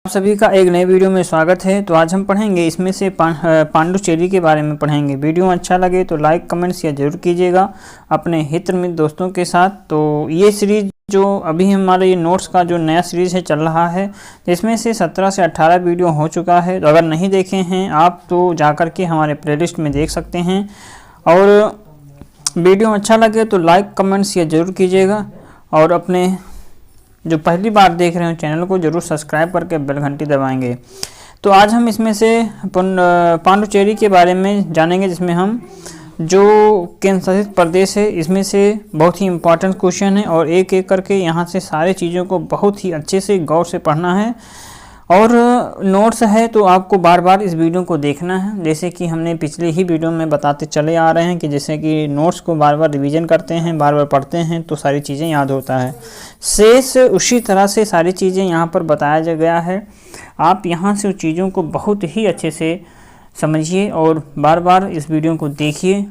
आप सभी का एक नए वीडियो में स्वागत है। तो आज हम पढ़ेंगे इसमें से पांडुचेरी के बारे में पढ़ेंगे। वीडियो अच्छा लगे तो लाइक कमेंट्स या जरूर कीजिएगा अपने हित मित्र दोस्तों के साथ। तो ये सीरीज जो अभी हमारे ये नोट्स का जो नया सीरीज़ है चल रहा है, इसमें से 17 से 18 वीडियो हो चुका है। तो अगर नहीं देखे हैं आप तो जा कर के हमारे प्लेलिस्ट में देख सकते हैं। और वीडियो अच्छा लगे तो लाइक कमेंट्स या जरूर कीजिएगा और अपने जो पहली बार देख रहे हो चैनल को जरूर सब्सक्राइब करके बेल घंटी दबाएंगे। तो आज हम इसमें से पांडुचेरी के बारे में जानेंगे, जिसमें हम जो केंद्र शासित प्रदेश है इसमें से बहुत ही इम्पोर्टेंट क्वेश्चन है और एक एक करके यहाँ से सारे चीज़ों को बहुत ही अच्छे से गौर से पढ़ना है। और नोट्स है तो आपको बार बार इस वीडियो को देखना है, जैसे कि हमने पिछले ही वीडियो में बताते चले आ रहे हैं कि जैसे कि नोट्स को बार बार रिवीजन करते हैं, बार बार पढ़ते हैं तो सारी चीज़ें याद होता है। शेष उसी तरह से सारी चीज़ें यहाँ पर बताया गया है। आप यहाँ से उन चीज़ों को बहुत ही अच्छे से समझिए और बार बार इस वीडियो को देखिए,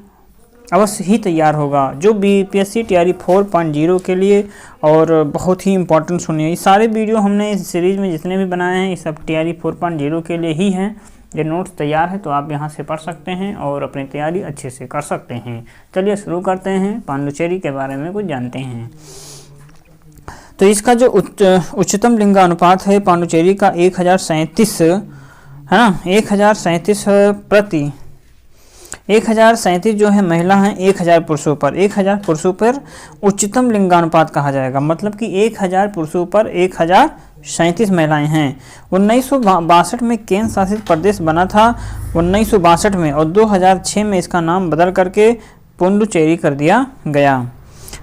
अवश्य ही तैयार होगा। जो बीपीएससी तैयारी 4.0 के लिए और बहुत ही इम्पोर्टेंट सुनिए। ये सारे वीडियो हमने इस सीरीज़ में जितने भी बनाए हैं ये सब तैयारी 4.0 के लिए ही हैं। ये नोट्स तैयार है तो आप यहाँ से पढ़ सकते हैं और अपनी तैयारी अच्छे से कर सकते हैं। चलिए शुरू करते हैं, पांडुचेरी के बारे में कुछ जानते हैं। तो इसका जो उच्चतम लिंगानुपात है पांडुचेरी का 1037 है ना, 1037 प्रति 1037 जो है महिला हैं 1000 पुरुषों पर। 1000 पुरुषों पर उच्चतम लिंगानुपात कहा जाएगा, मतलब कि 1000 पुरुषों पर 1037 महिलाएं हैं। 1962 में केंद्र शासित प्रदेश बना था 1962 में, और 2006 में इसका नाम बदल करके पुडुचेरी कर दिया गया।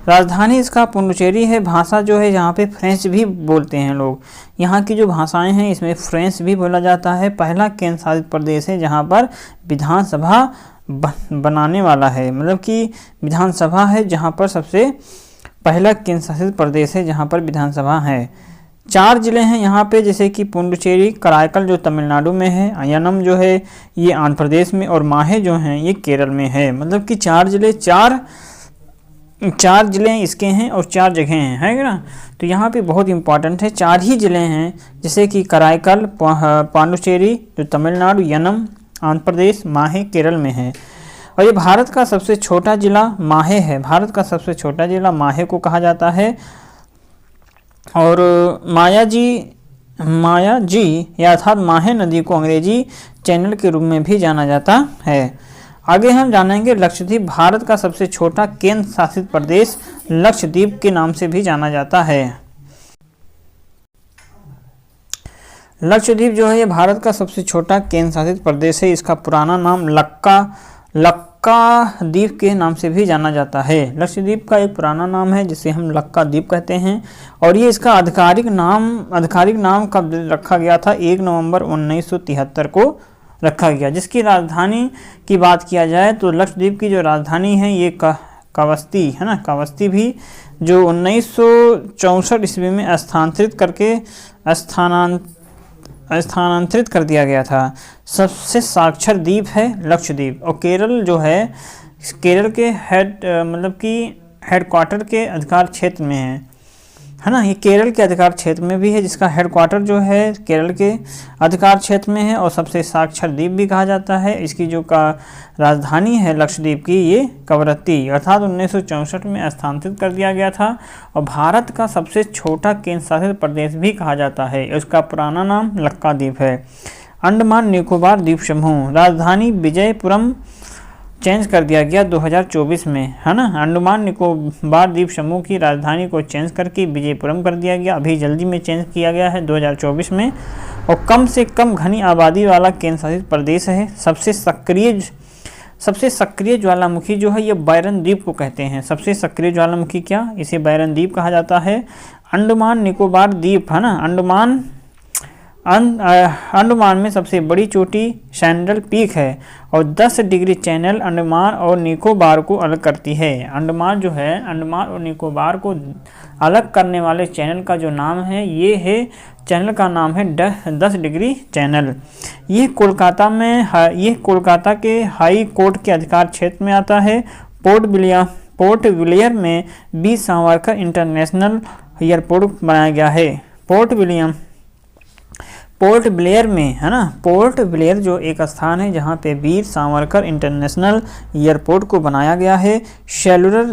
राजधानी इसका पुडुचेरी है। भाषा जो है यहाँ पे फ्रेंच भी बोलते हैं लोग। यहाँ की जो भाषाएं हैं इसमें फ्रेंच भी बोला जाता है। पहला केंद्र शासित प्रदेश है जहाँ पर विधानसभा बनाने वाला है, मतलब कि विधानसभा है जहाँ पर सबसे पहला केंद्र शासित प्रदेश है जहाँ पर विधानसभा है। 4 जिले हैं यहाँ पे, जैसे कि पुडुचेरी, कराईकल जो तमिलनाडु में है, अयनम जो है ये आंध्र प्रदेश में, और माहे जो हैं ये केरल में है। मतलब कि 4 जिले, 4 जिले इसके हैं और 4 जगह हैं, है ना। तो यहाँ पे बहुत इंपॉर्टेंट है, 4 ही जिले हैं, जैसे कि कराईकल पांडुचेरी जो तमिलनाडु, यनम आंध्र प्रदेश, माहे केरल में है। और ये भारत का सबसे छोटा जिला माहे है। भारत का सबसे छोटा जिला माहे को कहा जाता है। और माया जी या अर्थात माहे नदी को अंग्रेजी चैनल के रूप में भी जाना जाता है। आगे हम जानेंगे लक्षद्वीप। भारत का सबसे छोटा केंद्र शासित प्रदेश लक्षद्वीप के नाम से भी जाना जाता है। लक्षद्वीप जो है ये भारत का सबसे छोटा केंद्र शासित प्रदेश है। इसका पुराना नाम लक्का द्वीप के नाम से भी जाना जाता है। लक्षद्वीप का एक पुराना नाम है जिसे हम लक्का द्वीप कहते हैं। और ये इसका आधिकारिक नाम कब रखा गया था? 1 नवंबर 1973 को रखा गया। जिसकी राजधानी की बात किया जाए तो लक्षद्वीप की जो राजधानी है ये कावस्ती है ना। कावस्ती भी जो 1964 ईस्वी में स्थानांतरित कर दिया गया था। सबसे साक्षर द्वीप है लक्षद्वीप। और केरल जो है, केरल के मतलब कि हेडक्वार्टर के अधिकार क्षेत्र में है ना। ये केरल के अधिकार क्षेत्र में भी है, जिसका हेडक्वार्टर जो है केरल के अधिकार क्षेत्र में है। और सबसे साक्षर द्वीप भी कहा जाता है। इसकी जो राजधानी है लक्षद्वीप की ये कवरत्ती, अर्थात 1964 में स्थानांतरित कर दिया गया था। और भारत का सबसे छोटा केंद्र शासित प्रदेश भी कहा जाता है। इसका पुराना नाम लक्का द्वीप है। अंडमान निकोबार द्वीप समूह, राजधानी विजयपुरम चेंज कर दिया गया 2024 में, है ना। अंडमान निकोबार द्वीप समूह की राजधानी को चेंज करके विजयपुरम कर दिया गया। अभी जल्दी में चेंज किया गया है 2024 में। और कम से कम घनी आबादी वाला केंद्र शासित प्रदेश है। सबसे सक्रिय ज्वालामुखी जो है ये बैरन द्वीप को कहते हैं। सबसे सक्रिय ज्वालामुखी क्या? इसे बैरन द्वीप कहा जाता है। अंडमान निकोबार द्वीप है ना, अंडमान में सबसे बड़ी चोटी सैंडल पीक है। और 10 डिग्री चैनल अंडमान और निकोबार को अलग करती है। अंडमान जो है, अंडमान और निकोबार को अलग करने वाले चैनल का जो नाम है ये है, चैनल का नाम है 10 डिग्री चैनल। ये कोलकाता के हाई कोर्ट के अधिकार क्षेत्र में आता है। पोर्ट विलियर में 20 सावरकर इंटरनेशनल एयरपोर्ट बनाया गया है। पोर्ट पोर्ट ब्लेयर में, है ना, पोर्ट ब्लेयर जो एक स्थान है जहाँ पे वीर सावरकर इंटरनेशनल एयरपोर्ट को बनाया गया है। सेलुलर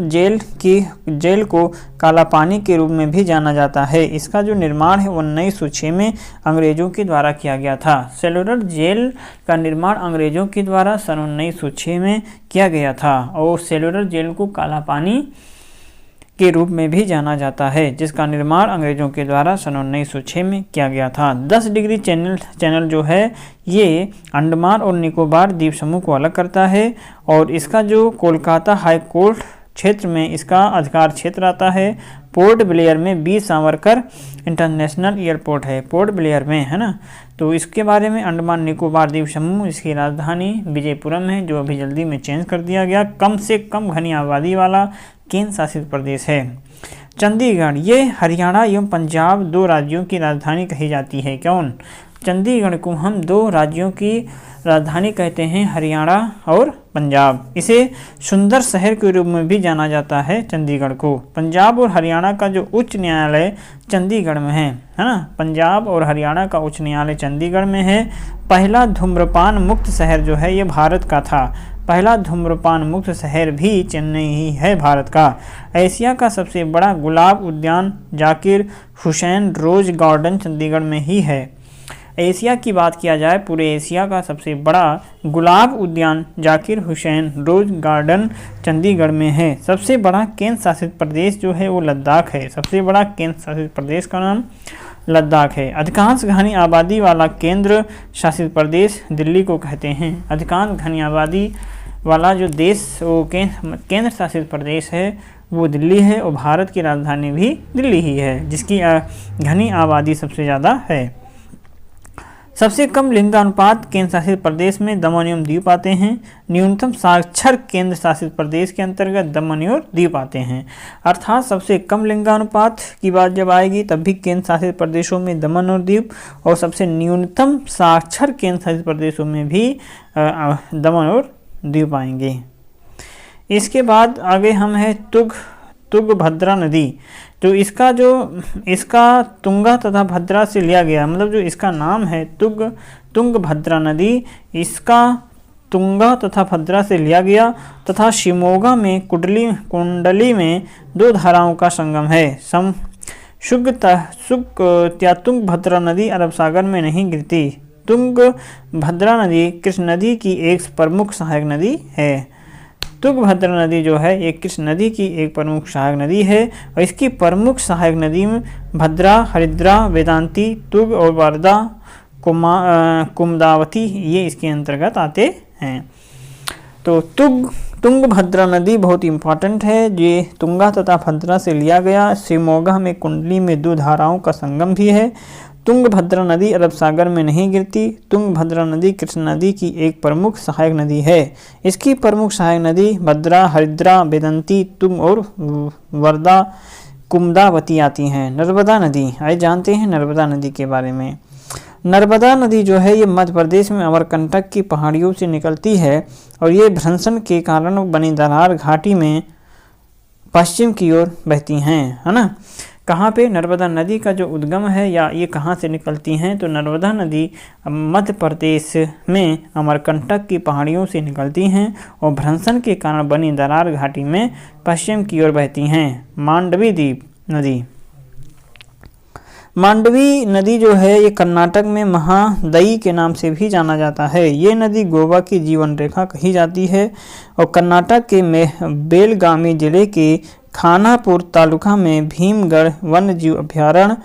जेल को काला पानी के रूप में भी जाना जाता है। इसका जो निर्माण है 1906 में अंग्रेजों के द्वारा किया गया था। सेलुलर जेल का निर्माण अंग्रेजों के द्वारा सन 1906 में किया गया था और सेलुलर जेल को काला पानी के रूप में भी जाना जाता है, जिसका निर्माण अंग्रेजों के द्वारा सन 1906 में किया गया था। 10 डिग्री चैनल जो है ये अंडमान और निकोबार द्वीप समूह को अलग करता है और इसका जो कोलकाता हाई कोर्ट क्षेत्र में इसका अधिकार क्षेत्र आता है। पोर्ट ब्लेयर में वीर सावरकर इंटरनेशनल एयरपोर्ट है, पोर्ट ब्लेयर में, है ना। तो इसके बारे में अंडमान निकोबार द्वीप समूह, इसकी राजधानी विजयपुरम है, जो अभी जल्दी में चेंज कर दिया गया। कम से कम घनी आबादी वाला केंद्र शासित प्रदेश है। चंडीगढ़, ये हरियाणा एवं पंजाब 2 राज्यों की राजधानी कही जाती है। कौन? चंडीगढ़ को हम 2 राज्यों की राजधानी कहते हैं, हरियाणा और पंजाब। इसे सुंदर शहर के रूप में भी जाना जाता है चंडीगढ़ को। पंजाब और हरियाणा का जो उच्च न्यायालय चंडीगढ़ में है ना, पंजाब और हरियाणा का उच्च न्यायालय चंडीगढ़ में है। पहला धूम्रपान मुक्त शहर जो है ये भारत का था। पहला धूम्रपान मुक्त शहर भी चेन्नई ही है भारत का। एशिया का सबसे बड़ा गुलाब उद्यान जाकिर हुसैन रोज गार्डन चंडीगढ़ में ही है। एशिया की बात किया जाए, पूरे एशिया का सबसे बड़ा गुलाब उद्यान जाकिर हुसैन रोज गार्डन चंडीगढ़ में है। सबसे बड़ा केंद्र शासित प्रदेश जो है वो लद्दाख है। सबसे बड़ा केंद्र शासित प्रदेश का नाम लद्दाख है। अधिकांश घनी आबादी वाला केंद्र शासित प्रदेश दिल्ली को कहते हैं। अधिकांश घनी आबादी वाला जो देश वो केंद्र शासित प्रदेश है वो दिल्ली है और भारत की राजधानी भी दिल्ली ही है, जिसकी घनी आबादी सबसे ज़्यादा है। सबसे कम लिंगानुपात केंद्र शासित प्रदेश में दमन एवं दीव आते हैं। न्यूनतम साक्षर केंद्र शासित प्रदेश के अंतर्गत दमन और दीव आते हैं। अर्थात सबसे कम लिंगानुपात की बात जब आएगी तब भी केंद्र शासित प्रदेशों में दमन और दीव, और सबसे न्यूनतम साक्षर केंद्र शासित प्रदेशों में भी दमन और दीव पाएंगे। इसके बाद आगे हम है तुंगभद्रा नदी। तो इसका तुंगा तथा भद्रा से लिया गया, मतलब जो इसका नाम है तुंगभद्रा नदी, इसका तुंगा तथा भद्रा से लिया गया तथा शिमोगा में कुंडली में 2 धाराओं का संगम है। तुंगभद्रा नदी अरब सागर में नहीं गिरती। तुंगभद्रा नदी कृष्ण नदी की एक प्रमुख सहायक नदी है। तुंगभद्रा नदी जो है ये कृष्ण नदी की एक प्रमुख सहायक नदी है और इसकी प्रमुख सहायक नदी में भद्रा, हरिद्रा, वेदांती, तुंग और वारदा, कुमदावती ये इसके अंतर्गत आते हैं। तो तुंगभद्रा नदी बहुत इंपॉर्टेंट है। ये तुंगा तथा भद्रा से लिया गया। शिमोगा में कुंडली में 2 धाराओं का संगम भी है। तुंगभद्रा नदी अरब सागर में नहीं गिरती। तुंगभद्रा नदी कृष्ण नदी की एक प्रमुख सहायक नदी है। इसकी प्रमुख सहायक नदी भद्रा, हरिद्रा, वेदंती, तुंग और वर्धा, कुमदावती आती हैं। नर्मदा नदी, आइए जानते हैं नर्मदा नदी के बारे में। नर्मदा नदी जो है ये मध्य प्रदेश में अमरकंटक की पहाड़ियों से निकलती है और ये भ्रंशन के कारण बनी दरार घाटी में पश्चिम की ओर बहती हैं, है ना। कहाँ पे? नर्मदा नदी का जो उद्गम है या ये कहाँ से निकलती हैं, तो नर्मदा नदी मध्य प्रदेश में अमरकंटक की पहाड़ियों से निकलती हैं और भ्रंशन के कारण बनी दरार घाटी में पश्चिम की ओर बहती हैं। मांडवी नदी जो है ये कर्नाटक में महादई के नाम से भी जाना जाता है। ये नदी गोवा की जीवन रेखा कही जाती है और कर्नाटक के बेलगामी जिले के खानापुर तालुका में भीमगढ़ वन्यजीव अभयारण्य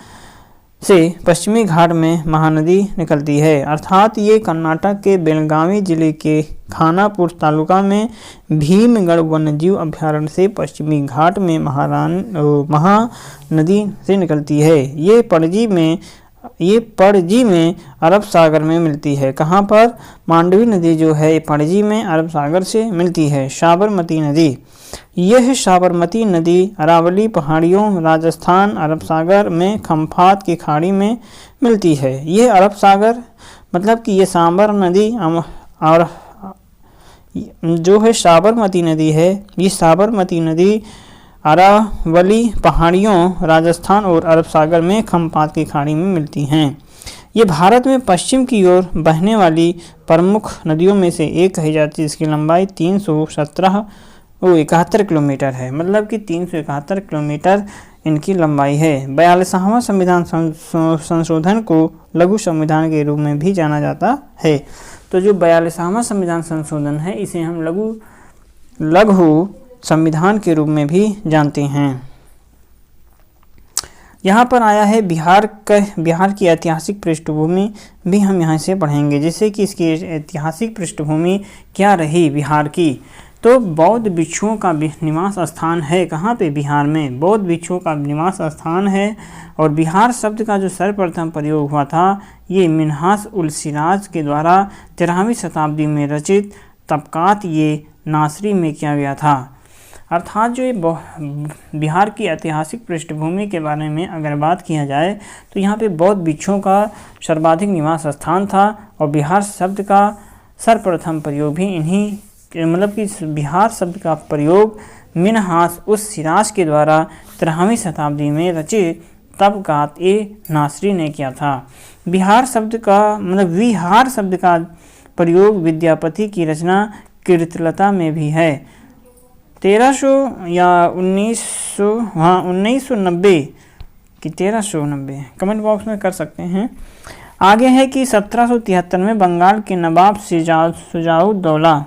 से पश्चिमी घाट में महानदी निकलती है। अर्थात ये कर्नाटक के बेलगावी जिले के खानापुर तालुका में भीमगढ़ वन्यजीव अभयारण्य से पश्चिमी घाट में महानदी से निकलती है। ये पणजी में अरब सागर में मिलती है। कहाँ पर? मांडवी नदी जो है पणजी में अरब सागर से मिलती है। साबरमती नदी, यह साबरमती नदी अरावली पहाड़ियों, राजस्थान, अरब सागर में खम्फात की खाड़ी में मिलती है। यह अरब सागर मतलब कि ये सांबर नदी और जो है साबरमती नदी है, ये साबरमती नदी अरावली पहाड़ियों, राजस्थान और अरब सागर में खम्फात की खाड़ी में मिलती हैं। ये भारत में पश्चिम की ओर बहने वाली प्रमुख नदियों में से एक कही जाती है, जिसकी लंबाई 371 किलोमीटर है। मतलब कि 371 किलोमीटर इनकी लंबाई है। 42वां संविधान संशोधन को लघु संविधान के रूप में भी जाना जाता है। तो जो 42वां संविधान संशोधन है, इसे हम लघु संविधान के रूप में भी जानते हैं। यहाँ पर आया है बिहार की ऐतिहासिक पृष्ठभूमि भी हम यहाँ से पढ़ेंगे, जैसे कि इसकी ऐतिहासिक पृष्ठभूमि क्या रही बिहार की। तो बौद्ध भिक्षुओं का निवास स्थान है। कहाँ पे? बिहार में बौद्ध भिक्षुओं का निवास स्थान है। और बिहार शब्द का जो सर्वप्रथम प्रयोग हुआ था, ये मिन्हास उल सिराज के द्वारा 13वीं शताब्दी में रचित तबकात ये नासरी में किया गया था। अर्थात जो ये बिहार की ऐतिहासिक पृष्ठभूमि के बारे में अगर बात किया जाए तो यहाँ पे बौद्ध भिक्षुओं का सर्वाधिक निवास स्थान था। और बिहार शब्द का सर्वप्रथम प्रयोग भी मतलब कि बिहार शब्द का प्रयोग मिन्हास उस सिराज के द्वारा 13वीं शताब्दी में रचित तबकात ए नासरी ने किया था। बिहार शब्द का मतलब विहार शब्द का प्रयोग विद्यापति की रचना कीर्तिलता में भी है। 1300 या 1990 कि 1390 कमेंट बॉक्स में कर सकते हैं। आगे है कि 1773 में बंगाल के नवाब शुजाउद्दौला,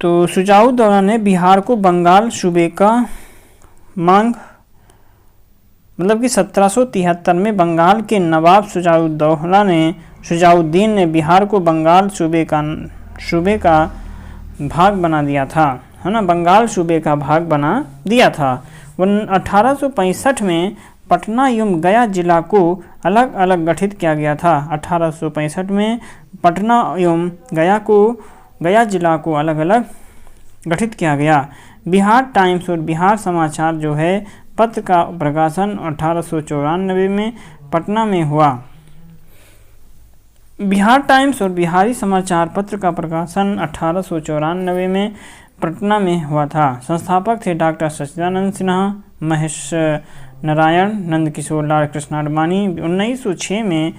तो शुजाउद्दौला ने बिहार को बंगाल सूबे का मतलब कि 1773 में बंगाल के नवाब शुजाउद्दीन ने बिहार को बंगाल सूबे का भाग बना दिया था, है ना, बंगाल सूबे का भाग बना दिया था। 1865 में पटना एवं गया जिला को अलग अलग गठित किया गया था। 1865 में पटना एवं गया जिला को अलग अलग गठित किया गया। बिहार टाइम्स और बिहार समाचार जो है पत्र का प्रकाशन 1894 में पटना में हुआ। बिहार टाइम्स और बिहारी समाचार पत्र का प्रकाशन 1894 में पटना में हुआ था। संस्थापक थे डॉक्टर सच्चिदानंद सिन्हा, महेश नारायण, नंदकिशोर लाल कृष्ण अडवाणी। 1906 में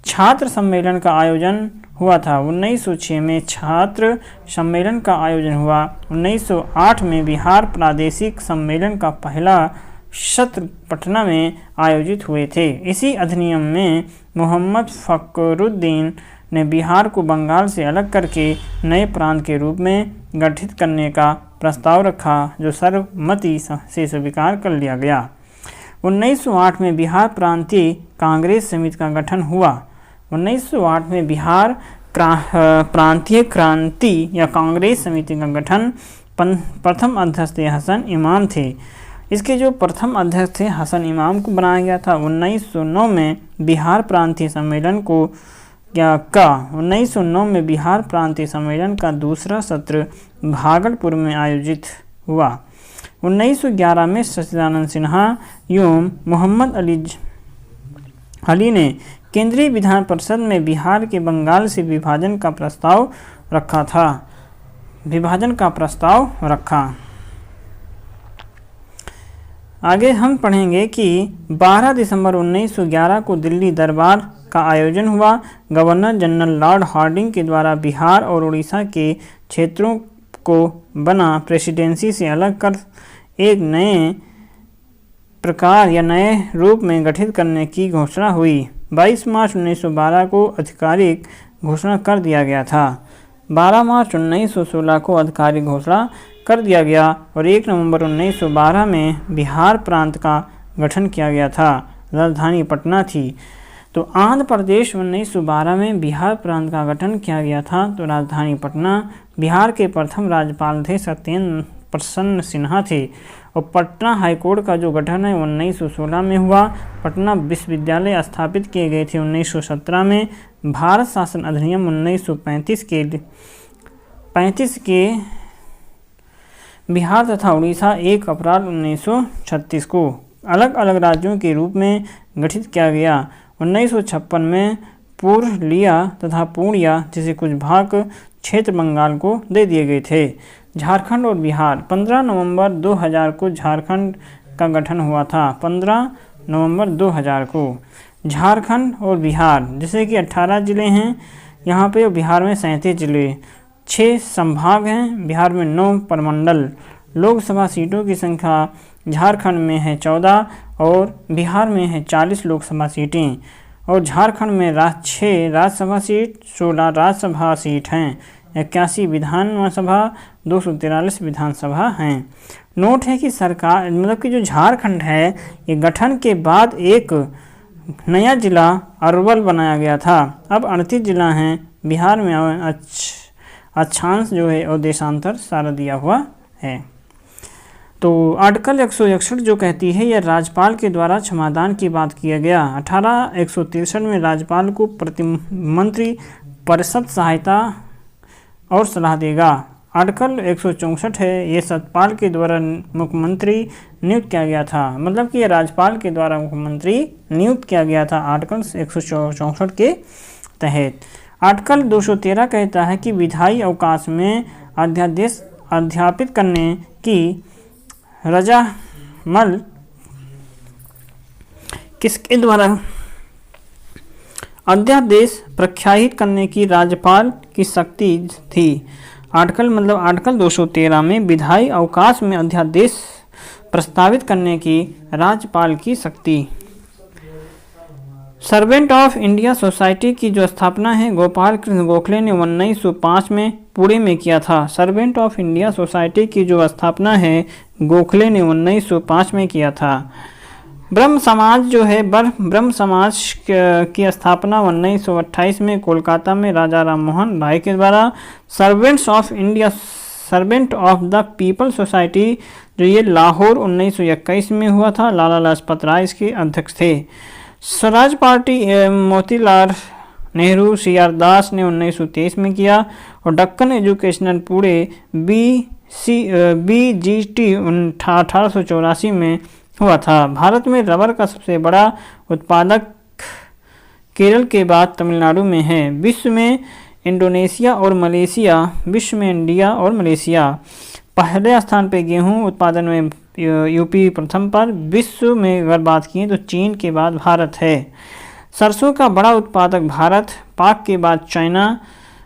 छात्र सम्मेलन का आयोजन हुआ था। 1906 में छात्र सम्मेलन का आयोजन हुआ। 1908 में बिहार प्रादेशिक सम्मेलन का पहला सत्र पटना में आयोजित हुए थे। इसी अधिनियम में मोहम्मद फखरुद्दीन ने बिहार को बंगाल से अलग करके नए प्रांत के रूप में गठित करने का प्रस्ताव रखा, जो सर्वसम्मति से स्वीकार कर लिया गया। 1908 में बिहार प्रांतीय कांग्रेस समिति का गठन हुआ। 1908 में बिहार प्रांतीय क्रांति या कांग्रेस समिति का गठन प्रथम अध्यक्ष हसन इमाम थे। इसके जो प्रथम अध्यक्ष थे हसन इमाम को बनाया गया था। 1909 में बिहार प्रांतीय सम्मेलन को 1909 में बिहार प्रांतीय सम्मेलन का दूसरा सत्र भागलपुर में आयोजित हुआ। 1911 में सच्चिदानंद सिन्हा एवं मोहम्मद अली ने केंद्रीय विधान परिषद में बिहार के बंगाल से विभाजन का प्रस्ताव रखा। आगे हम पढ़ेंगे कि 12 दिसंबर 1911 को दिल्ली दरबार का आयोजन हुआ। गवर्नर जनरल लॉर्ड हार्डिंग के द्वारा बिहार और उड़ीसा के क्षेत्रों को बना प्रेसिडेंसी से अलग कर एक नए प्रकार या नए रूप में गठित करने की घोषणा हुई। 22 मार्च 1912 को आधिकारिक घोषणा कर दिया गया था। 12 मार्च 1916 को आधिकारिक घोषणा कर दिया गया और 1 नवंबर 1912 में बिहार प्रांत का गठन किया गया था। राजधानी पटना थी। तो आंध्र प्रदेश 1912 में बिहार प्रांत का गठन किया गया था। तो राजधानी पटना। बिहार के प्रथम राज्यपाल थे सत्येंद्र प्रसन्न सिन्हा थे। और पटना हाईकोर्ट का जो गठन है 1916 में हुआ। पटना विश्वविद्यालय स्थापित किए गए थे 1917 में। भारत शासन अधिनियम 1935 के बिहार तथा उड़ीसा 1 अप्रैल 1936 को अलग अलग राज्यों के रूप में गठित किया गया। 1956 में पुरुलिया तथा पूर्णिया जैसे कुछ भाग क्षेत्र बंगाल को दे दिए गए थे। झारखंड और बिहार। 15 नवंबर 2000 को झारखंड का गठन हुआ था। 15 नवंबर 2000 को झारखंड और बिहार, जैसे कि 18 ज़िले हैं यहाँ पे, बिहार में 37 ज़िले, 6 संभाग हैं, बिहार में 9 प्रमंडल। लोकसभा सीटों की संख्या झारखंड में है 14 और बिहार में है 40 लोकसभा सीटें, और झारखंड में 6 राज्यसभा सीट, 16 राज्यसभा सीट हैं, 81 विधानसभा, 243 विधानसभा हैं। नोट है कि सरकार मतलब कि जो झारखंड है ये गठन के बाद एक नया जिला अरवल बनाया गया था। अब 38 जिला हैं बिहार में, अक्षांश जो है और देशांतर सारा दिया हुआ है। तो आर्टिकल 161 जो कहती है यह राज्यपाल के द्वारा क्षमादान की बात किया गया। 163 में राज्यपाल को मंत्री परिषद सहायता और सलाह देगा। आर्टिकल 164 है ये सतपाल के द्वारा मुख्यमंत्री नियुक्त किया गया था, मतलब कि यह राज्यपाल के द्वारा मुख्यमंत्री नियुक्त किया गया था आर्टिकल 164 के तहत। आर्टिकल 213 कहता है कि विधायी अवकाश में अध्यादेश अध्यापित करने की रजामल किसके द्वारा, अध्यादेश प्रख्यापित करने की राज्यपाल की शक्ति थी। आर्टिकल 213 में विधायी अवकाश में अध्यादेश प्रस्तावित करने की राज्यपाल की शक्ति। सर्वेंट ऑफ इंडिया सोसाइटी की जो स्थापना है गोपाल कृष्ण गोखले ने 1905 में पुणे में किया था। सर्वेंट ऑफ इंडिया सोसाइटी की जो स्थापना है गोखले ने 1905 में किया था। ब्रह्म समाज जो है ब्रह्म समाज की स्थापना 1928 में कोलकाता में राजा राम मोहन राय के द्वारा। Servants of India, servant of the people society जो ये लाहौर 1921 में हुआ था, लाला लाजपत राय इसके अध्यक्ष थे। स्वराज पार्टी मोतीलाल नेहरू सीआर दास ने 1923 में किया, और दक्कन एजुकेशनल पुणे BGT 1884 में हुआ था। भारत में रबर का सबसे बड़ा उत्पादक केरल के बाद तमिलनाडु में है। विश्व में इंडोनेशिया और मलेशिया, विश्व में इंडिया और मलेशिया। पहले स्थान पे गेहूं उत्पादन में यूपी प्रथम पर। विश्व में अगर बात की तो चीन के बाद भारत है। सरसों का बड़ा उत्पादक भारत, पाक के बाद चाइना,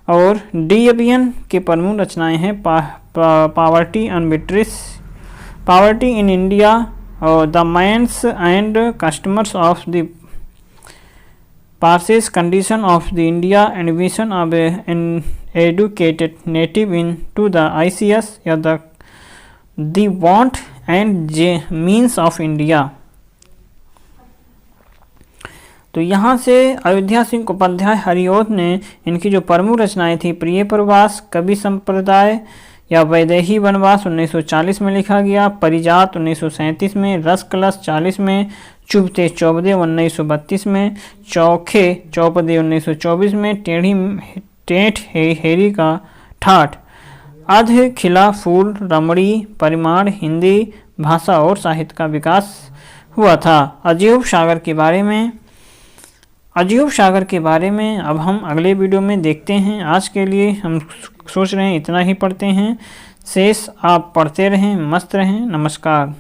और डीएबियन के प्रमुख रचनाएं हैं पॉवर्टी इन इंडिया और the minds and customers of the Parsees condition of the India and vision of an educated native into the ICS या the want and means of India. तो यहाँ से अयोध्या सिंह उपाध्याय हरिऔध ने इनकी जो प्रमुख रचनाएं थी, प्रिय प्रवास, कवि संप्रदाय या वैदेही वनवास 1940 में लिखा गया, परिजात 1937 में, रस कलश 40 में, चुभते चौबदे 1932 में, चौखे चौपदे 1924 में, टेठ हेरी का ठाठ, अध खिला फूल, रमणी, परिमाण, हिंदी भाषा और साहित्य का विकास हुआ था। अजयूब सागर के बारे में अब हम अगले वीडियो में देखते हैं। आज के लिए हम सोच रहे हैं इतना ही पढ़ते हैं, शेष आप पढ़ते रहें, मस्त रहें। नमस्कार।